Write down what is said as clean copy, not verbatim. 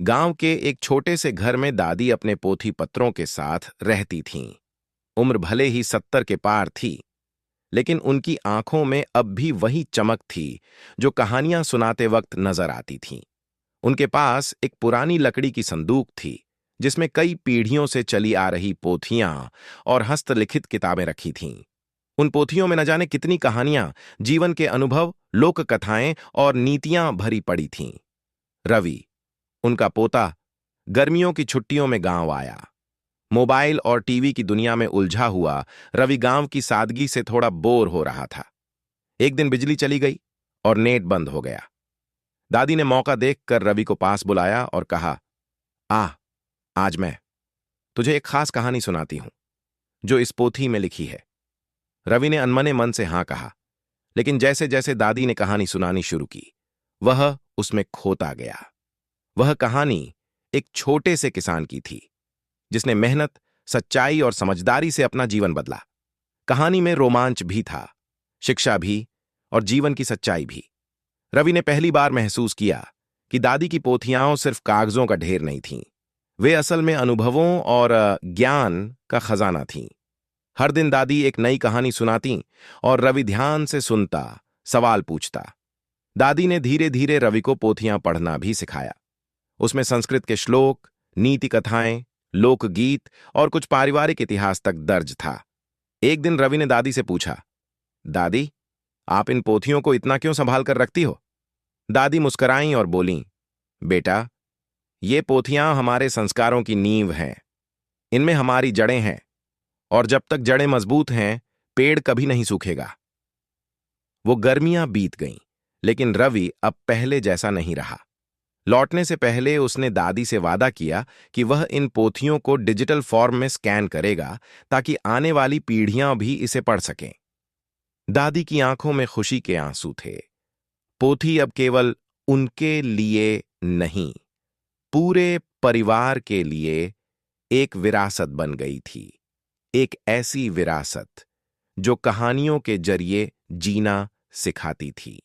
गांव के एक छोटे से घर में दादी अपने पोथी पत्रों के साथ रहती थीं। उम्र भले ही 70 के पार थी, लेकिन उनकी आंखों में अब भी वही चमक थी जो कहानियां सुनाते वक्त नजर आती थीं। उनके पास एक पुरानी लकड़ी की संदूक थी, जिसमें कई पीढ़ियों से चली आ रही पोथियां और हस्तलिखित किताबें रखी थीं। उन पोथियों में न जाने कितनी कहानियां, जीवन के अनुभव, लोक कथाएं और नीतियां भरी पड़ी थीं। रवि, उनका पोता, गर्मियों की छुट्टियों में गांव आया। मोबाइल और टीवी की दुनिया में उलझा हुआ रवि गांव की सादगी से थोड़ा बोर हो रहा था। एक दिन बिजली चली गई और नेट बंद हो गया। दादी ने मौका देखकर रवि को पास बुलाया और कहा, आ, आज मैं तुझे एक खास कहानी सुनाती हूं जो इस पोथी में लिखी है। रवि ने अनमने मन से हां कहा, लेकिन जैसे जैसे दादी ने कहानी सुनानी शुरू की, वह उसमें खोता गया। वह कहानी एक छोटे से किसान की थी, जिसने मेहनत, सच्चाई और समझदारी से अपना जीवन बदला। कहानी में रोमांच भी था, शिक्षा भी और जीवन की सच्चाई भी। रवि ने पहली बार महसूस किया कि दादी की पोथियां सिर्फ कागजों का ढेर नहीं थीं। वे असल में अनुभवों और ज्ञान का खजाना थीं। हर दिन दादी एक नई कहानी सुनाती और रवि ध्यान से सुनता, सवाल पूछता। दादी ने धीरे धीरे रवि को पोथियां पढ़ना भी सिखाया। उसमें संस्कृत के श्लोक, नीति कथाएं, लोकगीत और कुछ पारिवारिक इतिहास तक दर्ज था। एक दिन रवि ने दादी से पूछा, दादी, आप इन पोथियों को इतना क्यों संभाल कर रखती हो? दादी मुस्कुराईं और बोलीं, बेटा, ये पोथियां हमारे संस्कारों की नींव हैं। इनमें हमारी जड़ें हैं, और जब तक जड़ें मजबूत हैं, पेड़ कभी नहीं सूखेगा। वो गर्मियां बीत गईं, लेकिन रवि अब पहले जैसा नहीं रहा। लौटने से पहले उसने दादी से वादा किया कि वह इन पोथियों को डिजिटल फॉर्म में स्कैन करेगा, ताकि आने वाली पीढ़ियां भी इसे पढ़ सकें। दादी की आंखों में खुशी के आंसू थे। पोथी अब केवल उनके लिए नहीं, पूरे परिवार के लिए एक विरासत बन गई थी। एक ऐसी विरासत जो कहानियों के जरिए जीना सिखाती थी।